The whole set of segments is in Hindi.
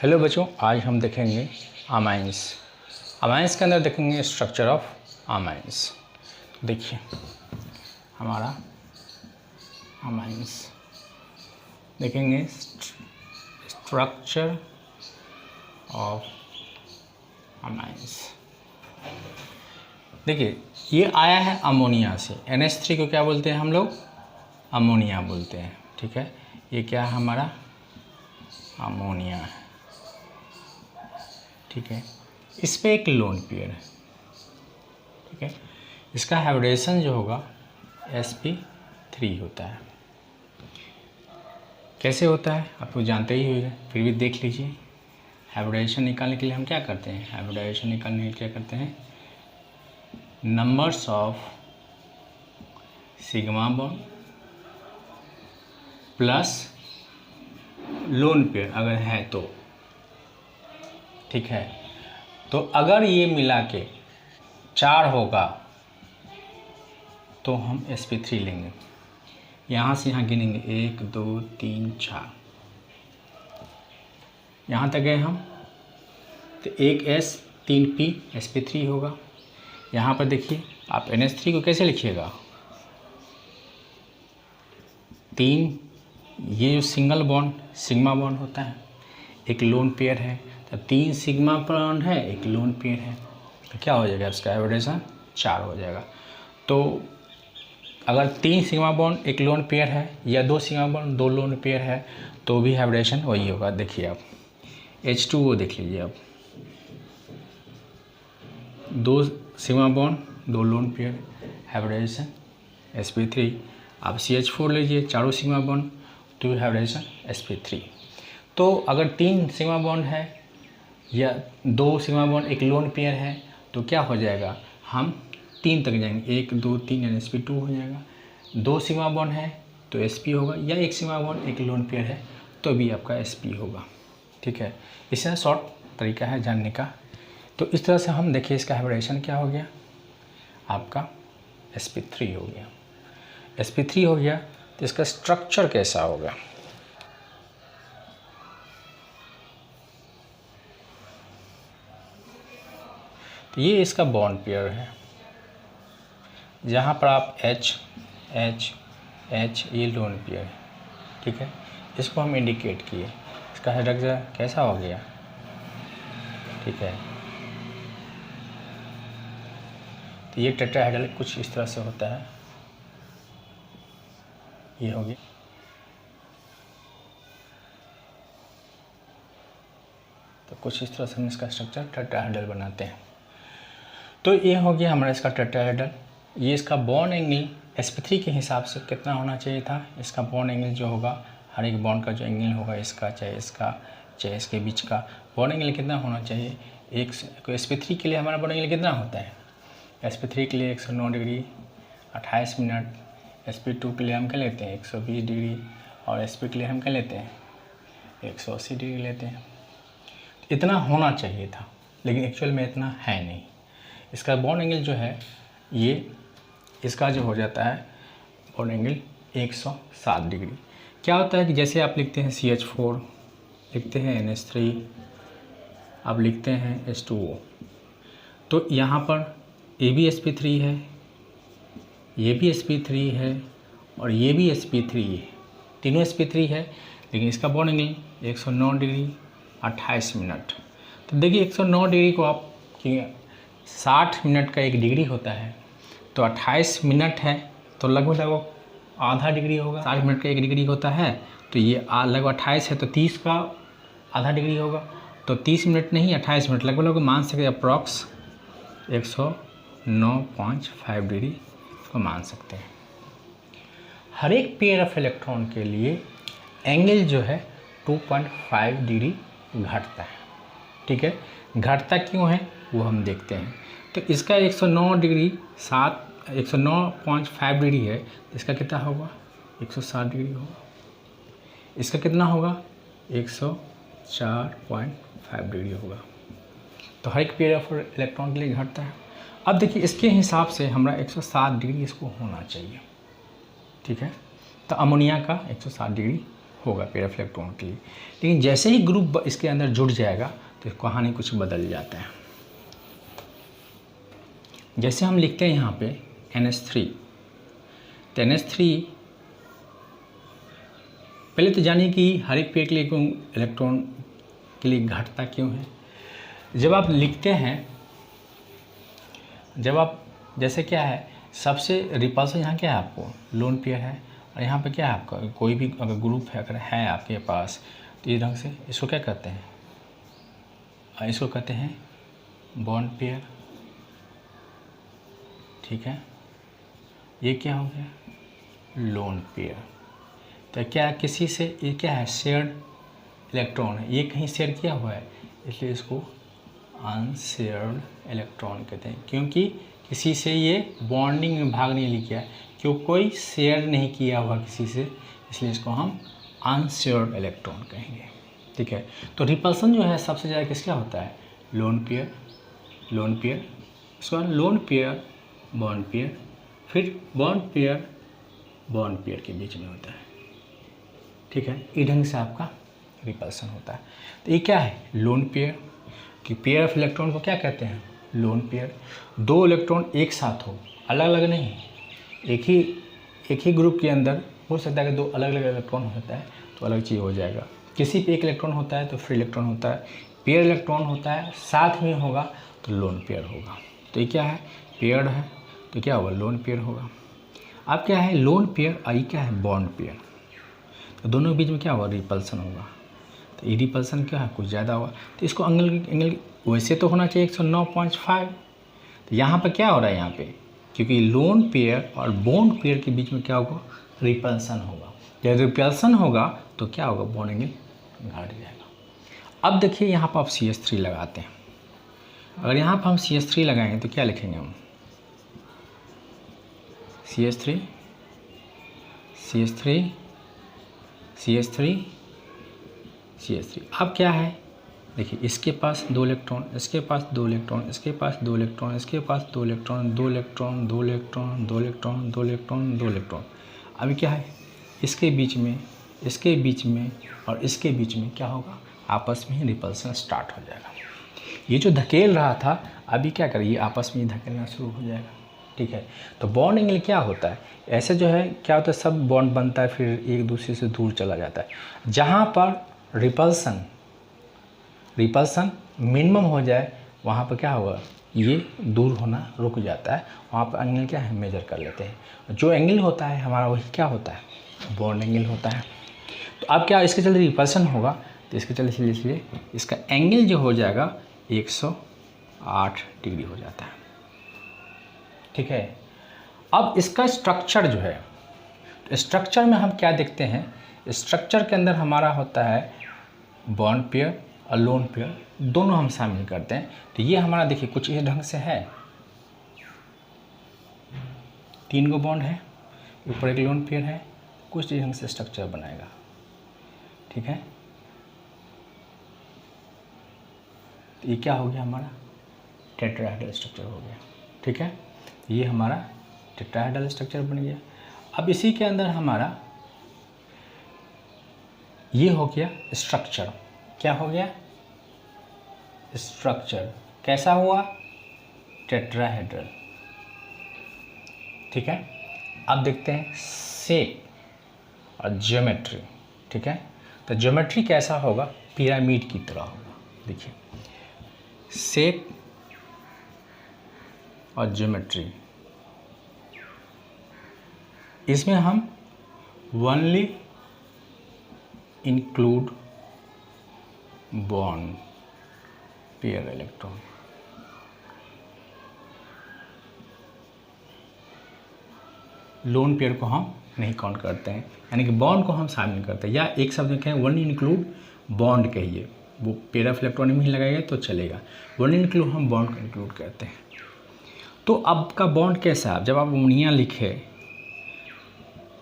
हेलो बच्चों, आज हम देखेंगे अमाइंस। अमाइंस के अंदर देखेंगे स्ट्रक्चर ऑफ अमाइंस। देखिए हमारा अमाइंस देखेंगे स्ट्रक्चर ऑफ अमाइंस। देखिए ये आया है अमोनिया से। NH3 को क्या बोलते हैं हम लोग? अमोनिया बोलते हैं। ठीक है, ये क्या है हमारा? अमोनिया है। ठीक है, इस पे एक लोन पेयर है। ठीक है, इसका हाइब्रिडेशन जो होगा sp3 होता है। कैसे होता है आपको जानते ही होंगे, फिर भी देख लीजिए। हाइब्रिडेशन निकालने के लिए हम क्या करते हैं? हाइब्रिडेशन निकालने के लिए क्या करते हैं? Numbers of sigma bond plus lone pair अगर है तो। ठीक है, तो अगर ये मिला के 4 होगा तो हम sp3 लेंगे। यहाँ से यहाँ गिनेंगे 1 2 3 4, यहाँ तक गए हम। तो 1s 3p sp3 होगा। यहाँ पर देखिए आप NH3 को कैसे लिखिएगा? 3, ये जो सिंगल बॉन्ड सिग्मा बॉन्ड होता है, एक लोन पेयर है, तो 3 सिग्मा बॉन्ड है, एक लोन पेयर है, तो क्या हो जाएगा? इसका हाइब्रिडेशन 4 हो जाएगा। तो अगर 3 सिग्मा बॉन्ड एक लोन पेयर है या 2 सिग्मा बॉन्ड 2 लोन पेयर है तो भी हाइब्रिडेशन वही होगा। देखिए आप H2O देख लीजिए आप, 2 sigma bond 2 lone pair, hybridisation sp3। आप CH4 लीजिए, चारों सिग्मा बॉन्ड, तो हाइब्रिडेशन sp3। तो अगर 3 सिग्मा बॉन्ड है या 2 सिग्मा बॉन्ड एक लोन पेयर है तो क्या हो जाएगा? हम 3 तक जाएंगे, 1 2 3 यानी sp2 हो जाएगा। 2 सिग्मा बॉन्ड है तो sp होगा, या 1 सिग्मा बॉन्ड एक लोन पेयर है तो भी आपका sp होगा। ठीक है, इससे शॉर्ट तरीका है जानने का। तो इस तरह से हम देखिए इसका हाइब्रिडेशन क्या हो गया? आपका sp3 हो गया। sp3 हो गया तो इसका स्ट्रक्चर कैसा होगा? तो ये इसका बॉन्ड पेयर है, जहाँ पर आप H H H ये लोन पेयर है। ठीक है, इसको हम इंडिकेट किए। इसका स्ट्रक्चर कैसा हो गया? ठीक है, तो ये टेट्राहेड्रल कुछ इस तरह से होता है। ये हो गया। तो कुछ इस तरह से हम इसका स्ट्रक्चर टेट्राहेड्रल बनाते हैं। तो ये हो गया हमारा इसका टेट्राहेड्रल। ये इसका बॉन्ड एंगल sp3 के हिसाब से कितना होना चाहिए था? इसका बॉन्ड एंगल जो होगा, हर एक बॉन्ड का जो एंगल होगा, इसका चाहे इसके बीच का बॉन्ड एंगल कितना होना चाहिए? एक sp3 के लिए हमारा बॉन्ड एंगल कितना होता है? sp3 के लिए 109 डिग्री 28 मिनट। sp2 के लिए हम क्या लेते हैं? 120 डिग्री। और sp के लिए हम क्या लेते हैं? 180 डिग्री लेते हैं। इतना होना चाहिए था, लेकिन एक्चुअल में इतना है नहीं। इसका बॉन्ड एंगल जो है, ये इसका जो हो जाता है बॉन्ड एंगल 107 डिग्री। क्या होता है कि जैसे आप लिखते हैं CH4, लिखते हैं NH3, आप लिखते हैं H2O, तो यहाँ पर ये भी sp3 है, ये भी sp3 है और ये भी sp3 है, तीनों sp3 है, लेकिन इसका बॉन्ड एंगल 109 डिग्री 28 मिनट। तो देखिए 109 डिग्री को आप 60 मिनट का 1 डिग्री होता है, तो 28 मिनट है तो लगभग आधा डिग्री होगा। 60 मिनट का 1 डिग्री होता है, तो ये लगभग 28 है तो 30 का आधा डिग्री होगा। तो 30 मिनट नहीं 28 मिनट, लगभग मान सकते अप्रॉक्स 109.5 डिग्री को मान सकते हैं। हर एक पेयर ऑफ इलेक्ट्रॉन के लिए एंगल जो है 2.5 डिग्री घटता है। ठीक है, घटता क्यों है वो हम देखते हैं। तो इसका 109 डिग्री 109.5 डिग्री है, इसका कितना होगा? 160 डिग्री होगा। इसका कितना होगा? 104.5 डिग्री होगा। तो हर एक पेयर ऑफ इलेक्ट्रॉन के लिए घटता है। अब देखिए इसके हिसाब से हमारा 107 डिग्री इसको होना चाहिए। ठीक है, तो अमोनिया का 107 डिग्री होगा पेयर ऑफ इलेक्ट्रॉन के लिए। लेकिन जैसे ही ग्रुप इसके अंदर जुड़ जाएगा तो कहानी कुछ बदल जाता है। जैसे हम लिखते हैं यहाँ पे NH3, तो NH3 पहले तो जानिए कि हर एक पेयर के लिए क्यों इलेक्ट्रॉन के लिए घटता क्यों है। जब आप लिखते हैं, जब आप जैसे क्या है, सबसे रिपल्सन यहाँ क्या है, आपको लोन पेयर है, और यहाँ पे क्या है आपका कोई भी अगर ग्रुप है, अगर है आपके पास, तो इस ढंग से इसको क्या कहते हैं, इसको कहते हैं बॉन्ड पेयर। ठीक है, ये क्या हो गया, लोन पेयर। तो क्या किसी से ये क्या है, शेयर्ड इलेक्ट्रॉन है, ये कहीं शेयर किया हुआ है, इसलिए इसको अनशेयर्ड इलेक्ट्रॉन कहते हैं, क्योंकि किसी से ये बॉन्डिंग में भाग नहीं लिया है, क्यों कोई शेयर नहीं किया हुआ किसी से, इसलिए इसको हम अनशेयर्ड इलेक्ट्रॉन कहेंगे। ठीक है, तो रिपल्सन जो है सबसे ज़्यादा किसका होता है, लोन पेयर, लोन पेयर, इसके बाद लोन पेयर, बॉन्ड पेयर, फिर बॉन्ड पेयर, बॉन्ड पेयर के बीच में होता है। ठीक है, इस ढंग से आपका रिपल्सन होता है। तो ये क्या है, लोन पेयर, कि पेयर ऑफ इलेक्ट्रॉन को क्या कहते हैं, लोन पेयर। दो इलेक्ट्रॉन एक साथ हो, अलग अलग नहीं, एक ही ग्रुप के अंदर हो सकता है कि दो अलग अलग इलेक्ट्रॉन होता है तो अलग चीज़ हो जाएगा। किसी पे एक इलेक्ट्रॉन होता है तो फ्री इलेक्ट्रॉन होता है, पेयर इलेक्ट्रॉन होता है साथ में होगा तो लोन पेयर होगा। तो ये क्या है, पेयर्ड है तो क्या होगा, लोन पेयर होगा। अब क्या है, लोन पेयर, और ये क्या है, बॉन्ड पेयर। तो दोनों के बीच में क्या होगा, रिपल्सन होगा। तो ये रिपल्सन क्या है, कुछ ज़्यादा होगा। तो इसको एंगल वैसे तो होना चाहिए 109.5, तो यहाँ पर क्या हो रहा है, यहाँ पे क्योंकि लोन पेयर और बॉन्ड पेयर के बीच में क्या होगा, रिपल्सन होगा। जब रिपल्सन होगा तो क्या होगा, बॉन्ड एंगल घट जाएगा। अब देखिए यहाँ पर आप CH3 लगाते हैं, अगर यहाँ पर हम CH3 लगाएंगे तो क्या लिखेंगे हम, CH3 CH3 CH3 CH3। अब क्या है, देखिए इसके पास दो इलेक्ट्रॉन, इसके पास दो इलेक्ट्रॉन, इसके पास दो इलेक्ट्रॉन, इसके पास दो इलेक्ट्रॉन, दो इलेक्ट्रॉन, दो इलेक्ट्रॉन, दो इलेक्ट्रॉन, दो इलेक्ट्रॉन, दो इलेक्ट्रॉन। अभी क्या है, इसके बीच में, इसके बीच में और इसके बीच में क्या होगा, आपस में ही रिपल्सन स्टार्ट हो जाएगा। ये जो धकेल रहा था अभी क्या करें, आपस में ही धकेलना शुरू हो जाएगा। ठीक है, तो बॉन्ड एंगल क्या होता है, ऐसे जो है क्या होता है, सब बॉन्ड बनता है फिर एक दूसरे से दूर चला जाता है। जहाँ पर रिपल्सन मिनिमम हो जाए वहाँ पर क्या होगा, ये दूर होना रुक जाता है, वहाँ पर एंगल क्या है, मेजर कर लेते हैं। जो एंगल होता है हमारा वही क्या होता है, बॉन्ड एंगल होता है। तो अब क्या इसके चलते रिपल्सन होगा, तो इसके चलते इसलिए इसका एंगल जो हो जाएगा 108 डिग्री हो जाता है। ठीक है, अब इसका स्ट्रक्चर जो है, स्ट्रक्चर में हम क्या देखते हैं, स्ट्रक्चर के अंदर हमारा होता है बॉन्ड पेयर और लोन पेयर, दोनों हम शामिल करते हैं। तो ये हमारा देखिए कुछ इस ढंग से है, 3 गो बॉन्ड है, ऊपर एक लोन पेयर है, कुछ इस ढंग से स्ट्रक्चर बनाएगा। ठीक है, तो ये क्या हो गया, हमारा टेट्राहेड्रल स्ट्रक्चर हो गया। ठीक है, ये हमारा टेट्राहेड्रल स्ट्रक्चर बन गया। अब इसी के अंदर हमारा ये हो गया स्ट्रक्चर, क्या हो गया, स्ट्रक्चर कैसा हुआ, टेट्राहेड्रल। ठीक है, अब देखते हैं शेप और ज्योमेट्री। ठीक है, तो ज्योमेट्री कैसा होगा, पिरामिड की तरह होगा। देखिए शेप और ज्योमेट्री, इसमें हम only include bond pair electron. Lone pair को हम नहीं काउंट करते हैं, यानी कि बॉन्ड को हम शामिल करते हैं, या एक शब्द में कहें वन इंक्लूड बॉन्ड कहिए, वो पेयर ऑफ इलेक्ट्रॉन में ही लगाएगा तो चलेगा, वन इंक्लूड हम बॉन्ड को इंक्लूड करते हैं। तो अब का बॉन्ड कैसा है, जब आप उंगलियां लिखे,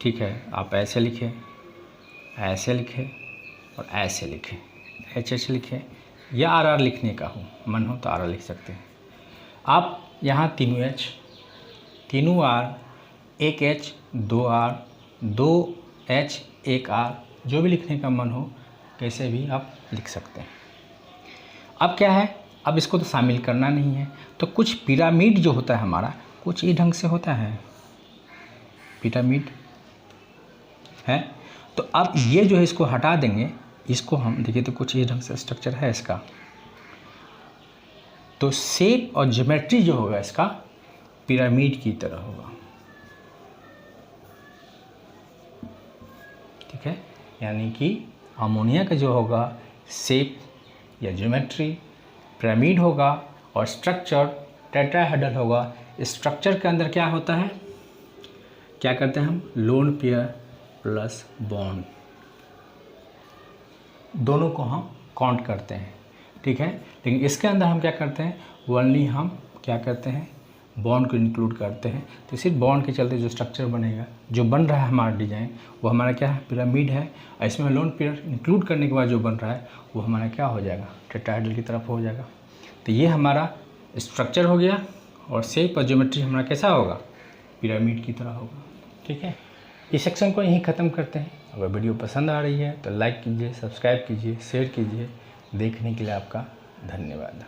ठीक है, आप ऐसे लिखे, ऐसे लिखे और ऐसे लिखे, एच लिखे, या आर लिखने का हो, मन हो तो आर लिख सकते हैं आप। यहाँ तीनों एच, तीनों आर, एक एच, दो आर, दो एच, एक आर, जो भी लिखने का मन हो कैसे भी आप लिख सकते हैं। अब क्या है, अब इसको तो शामिल करना नहीं है, तो कुछ पिरामिड जो होता है हमारा कुछ ये ढंग से होता है, पिरामिड है। तो अब ये जो है इसको हटा देंगे, इसको हम देखिए तो कुछ ये ढंग से स्ट्रक्चर है इसका। तो शेप और ज्योमेट्री जो होगा इसका पिरामिड की तरह होगा, ठीक है। यानी कि अमोनिया का जो होगा शेप या ज्योमेट्री पिरामिड होगा और स्ट्रक्चर टेट्राहेड्रल होगा। स्ट्रक्चर के अंदर क्या होता है, क्या करते हैं हम, लोन पेयर प्लस बॉन्ड दोनों को हम काउंट करते हैं, ठीक है। लेकिन इसके अंदर हम क्या करते हैं, ओनली हम क्या करते हैं, बॉन्ड को इंक्लूड करते हैं। तो सिर्फ बॉन्ड के चलते जो स्ट्रक्चर बनेगा, जो बन रहा है हमारा डिजाइन, वो हमारा क्या है, पिरामिड है। और इसमें लोन पेयर इंक्लूड करने के बाद जो बन रहा है वो हमारा क्या हो जाएगा, टेट्राहेड्रल की तरफ हो जाएगा। तो ये हमारा स्ट्रक्चर हो गया और शेप और ज्योमेट्री हमारा कैसा होगा, पिरामिड की तरह होगा, ठीक है। इस सेक्शन को यहीं ख़त्म करते हैं। अगर वीडियो पसंद आ रही है तो लाइक कीजिए, सब्सक्राइब कीजिए, शेयर कीजिए। देखने के लिए आपका धन्यवाद।